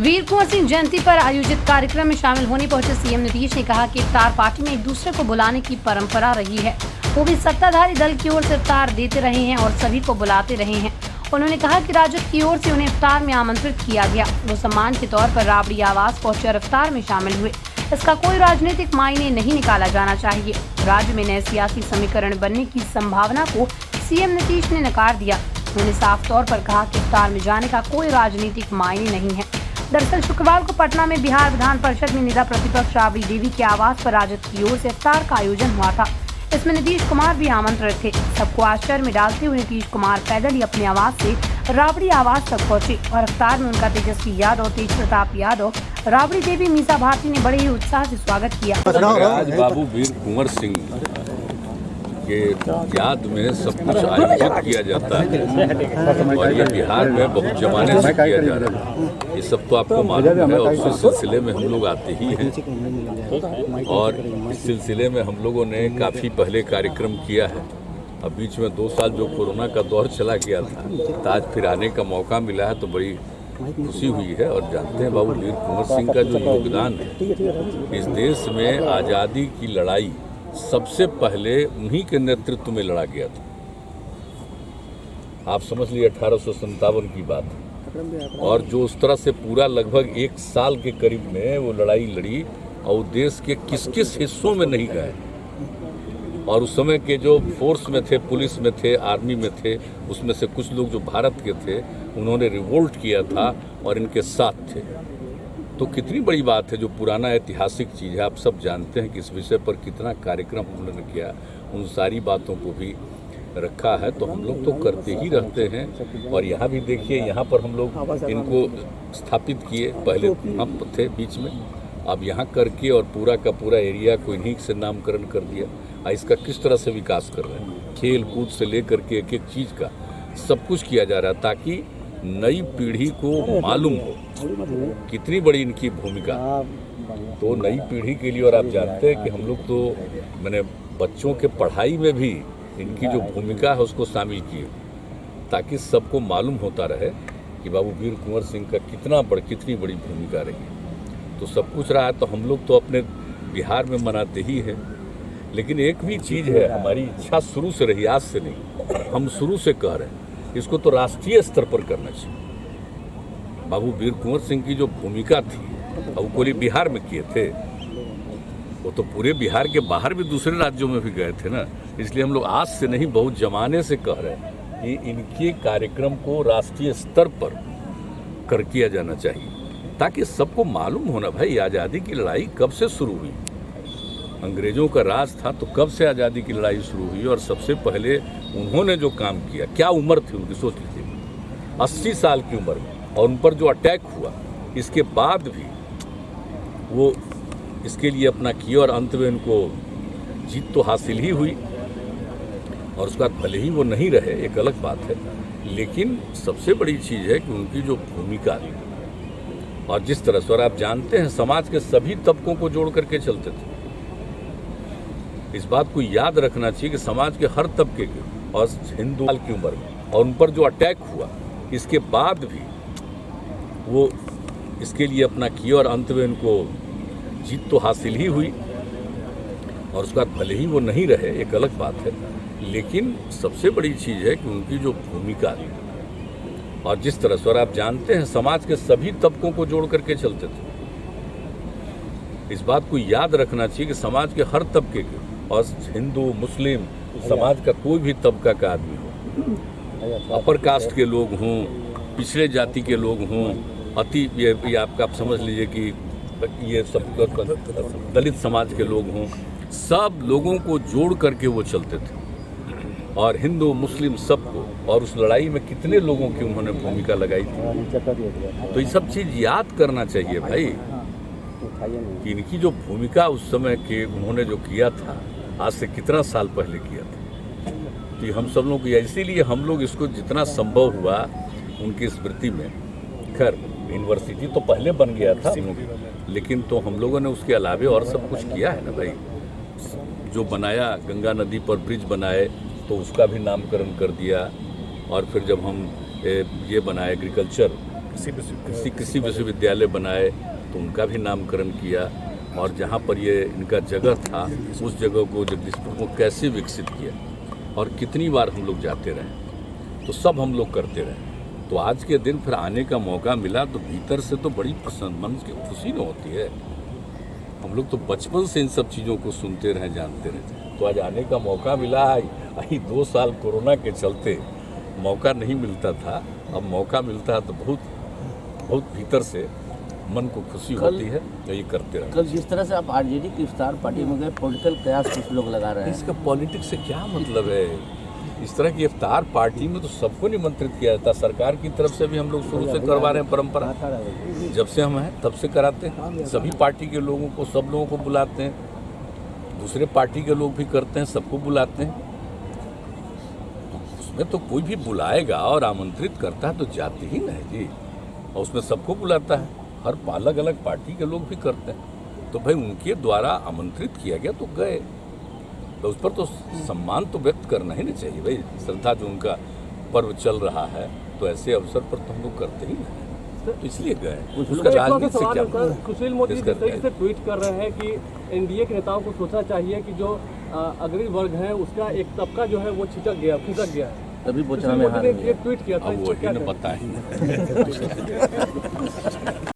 वीर कुंवर सिंह जयंती पर आयोजित कार्यक्रम में शामिल होने पहुंचे सीएम नीतीश ने कहा कि इफ्तार पार्टी में एक दूसरे को बुलाने की परंपरा रही है, वो भी सत्ताधारी दल की ओर से इफ्तार देते रहे हैं और सभी को बुलाते रहे हैं। उन्होंने कहा कि राजद की ओर से उन्हें इफ्तार में आमंत्रित किया गया, वो सम्मान के तौर पर राबड़ी आवास पहुंचे और इफ्तार में शामिल हुए। इसका कोई राजनीतिक मायने नहीं निकाला जाना चाहिए। राज्य में नए सियासी समीकरण बनने की संभावना को सीएम नीतीश ने नकार दिया। उन्होंने साफ तौर पर कहा कि इफ्तार में जाने का कोई राजनीतिक मायने नहीं है। दरअसल शुक्रवार को पटना में बिहार विधान परिषद में नेता प्रतिपक्ष राबड़ी देवी के आवास पर राजद की ओर से इफ्तार का आयोजन हुआ था। इसमें नीतीश कुमार भी आमंत्रित थे। सबको आश्चर्य में डालते हुए नीतीश कुमार पैदल ही अपने आवास से राबड़ी आवास तक पहुंचे और इफ्तार में उनका तेजस्वी यादव, तेज प्रताप यादव, राबड़ी देवी, मीसा भारती ने बड़े ही उत्साह से स्वागत किया। आज बाबू वीर कुंवर सिंह के याद में सब कुछ आयोजित किया जाता है और ये बिहार में बहुत जमाने से किया जा रहा है। ये सब तो आपको मालूम है और उसी सिलसिले में हम लोग आते ही हैं और इस सिलसिले में हम लोगों ने काफ़ी पहले कार्यक्रम किया है। अब बीच में 2 साल जो कोरोना का दौर चला गया था, तो आज फिर आने का मौका मिला है तो बड़ी खुशी हुई है। और जानते हैं बाबू वीर कुंवर सिंह का जो योगदान है इस देश में आज़ादी की लड़ाई सबसे पहले उन्हीं के नेतृत्व में लड़ा गया था। आप समझ लीजिए 1857 की बात, और जो उस तरह से पूरा लगभग 1 साल के करीब में वो लड़ाई लड़ी और देश के किस किस हिस्सों में नहीं गए। और उस समय के जो फोर्स में थे, पुलिस में थे, आर्मी में थे, उसमें से कुछ लोग जो भारत के थे उन्होंने रिवोल्ट किया था और इनके साथ थे। तो कितनी बड़ी बात है, जो पुराना ऐतिहासिक चीज़ है। आप सब जानते हैं कि इस विषय पर कितना कार्यक्रम हम लोगों ने किया, उन सारी बातों को भी रखा है। तो हम लोग तो करते ही रहते हैं। और यहाँ भी देखिए, यहाँ पर हम लोग इनको स्थापित किए, पहले हम थे बीच में, अब यहाँ करके और पूरा का पूरा एरिया को इन्हीं से नामकरण कर दिया। और इसका किस तरह से विकास कर रहे हैं, खेल कूद से लेकर के एक एक चीज़ का सब कुछ किया जा रहा है ताकि नई पीढ़ी को मालूम हो कितनी बड़ी इनकी भूमिका। तो नई पीढ़ी के लिए, और आप जानते हैं कि हम लोग तो मैंने बच्चों के पढ़ाई में भी इनकी जो भूमिका है उसको शामिल किए ताकि सबको मालूम होता रहे कि बाबू वीर कुंवर सिंह का कितनी बड़ी भूमिका रही। तो सब कुछ रहा है। तो हम लोग तो अपने बिहार में मनाते ही हैं, लेकिन एक भी चीज़ है, हमारी इच्छा शुरू से रही, आज से नहीं, हम शुरू से कह रहे हैं इसको तो राष्ट्रीय स्तर पर करना चाहिए। बाबू वीर कुंवर सिंह की जो भूमिका थी वो कोई बिहार में किए थे, वो तो पूरे बिहार के बाहर भी दूसरे राज्यों में भी गए थे ना। इसलिए हम लोग आज से नहीं, बहुत जमाने से कह रहे हैं कि इनके कार्यक्रम को राष्ट्रीय स्तर पर कर किया जाना चाहिए ताकि सबको मालूम होना, भाई आज़ादी की लड़ाई कब से शुरू हुई। अंग्रेजों का राज था तो कब से आज़ादी की लड़ाई शुरू हुई और सबसे पहले उन्होंने जो काम किया, क्या उम्र थी उनकी, सोच लीजिए 80 साल की उम्र में, और उन पर जो अटैक हुआ इसके बाद भी वो इसके लिए अपना किया और अंत में उनको जीत तो हासिल ही हुई। और उसके बाद भले ही वो नहीं रहे, एक अलग बात है, लेकिन सबसे बड़ी चीज़ है कि उनकी जो भूमिका थी और जिस तरह से, और आप जानते हैं समाज के सभी तबकों को जोड़ करके चलते थे। इस बात को याद रखना चाहिए कि समाज के हर तबके के और हिंदू की उम्र में, और उन पर जो अटैक हुआ इसके बाद भी वो इसके लिए अपना किया और अंत में उनको जीत तो हासिल ही हुई। और उसके बाद भले ही वो नहीं रहे, एक अलग बात है, लेकिन सबसे बड़ी चीज़ है कि उनकी जो भूमिका थी और जिस तरह से, और आप जानते हैं समाज के सभी तबकों को जोड़ करके चलते थे। इस बात को याद रखना चाहिए कि समाज के हर तबके के और हिंदू, मुस्लिम, समाज का कोई भी तबका का आदमी हो, अपर कास्ट के लोग हों, पिछड़े जाति के लोग हों, ये आपका आप समझ लीजिए कि ये सब दलित समाज के लोग हों, सब लोगों को जोड़ करके वो चलते थे और हिंदू, मुस्लिम सबको। और उस लड़ाई में कितने लोगों की उन्होंने भूमिका लगाई थी। तो ये सब चीज़ याद करना चाहिए भाई कि इनकी जो भूमिका उस समय के उन्होंने जो किया था, आज से कितना साल पहले किया था। तो हम सब लोग, इसीलिए हम लोग इसको जितना संभव हुआ उनकी स्मृति में, खैर यूनिवर्सिटी तो पहले बन गया था लेकिन तो हम लोगों ने उसके अलावे और सब कुछ किया है ना भाई। जो बनाया, गंगा नदी पर ब्रिज बनाए तो उसका भी नामकरण कर दिया। और फिर जब हम ये बनाए एग्रीकल्चर कृषि विश्वविद्यालय बनाए तो उनका भी नामकरण किया, और जहाँ पर ये इनका जगह था उस जगह को जगदीशपुर को कैसे विकसित किया, और कितनी बार हम लोग जाते रहे, तो सब हम लोग करते रहे। तो आज के दिन फिर आने का मौका मिला तो भीतर से तो बड़ी मन की खुशी न होती है। हम लोग तो बचपन से इन सब चीज़ों को सुनते रहे, जानते रहे, तो आज आने का मौका मिला है। 2 साल कोरोना के चलते मौका नहीं मिलता था, अब मौका मिलता है तो बहुत भीतर से मन को खुशी होती है, तो ये करते रहे। कल जिस तरह से आप आरजेडी की इफ्तार पार्टी में गए, पॉलिटिकल कयास कुछ लोग लगा रहे हैं, इसका पॉलिटिक्स से क्या मतलब है? इस तरह की इफ्तार पार्टी में तो सबको निमंत्रित किया जाता है। सरकार की तरफ से भी हम लोग शुरू से करवा रहे हैं, परंपरा जब से हम हैं तब से कराते हैं। सभी पार्टी के लोगों को, सब लोगों को बुलाते हैं, दूसरे पार्टी के लोग भी करते हैं, सबको बुलाते हैं। उसमें तो कोई भी बुलाएगा और आमंत्रित करता है तो जाते ही नहीं जी, और उसमें सबको बुलाता है। हर अलग अलग पार्टी के लोग भी करते हैं, तो भाई उनके द्वारा आमंत्रित किया गया तो गए, तो उस पर तो सम्मान तो व्यक्त करना ही नहीं चाहिए भाई। श्रद्धा जो उनका पर्व चल रहा है तो ऐसे अवसर पर तो हम लोग करते ही नहीं, तो इसलिए गए। उसका राजनीति से क्या? सुशील मोदी जिस तरीके से ट्वीट कर रहे हैं कि एनडीए के नेताओं को सोचना चाहिए कि जो अग्रणी वर्ग है उसका एक तबका जो है वो खिसक गया है, तभी बोचना में हार ट्वीट किया था। अब वही न बताएं।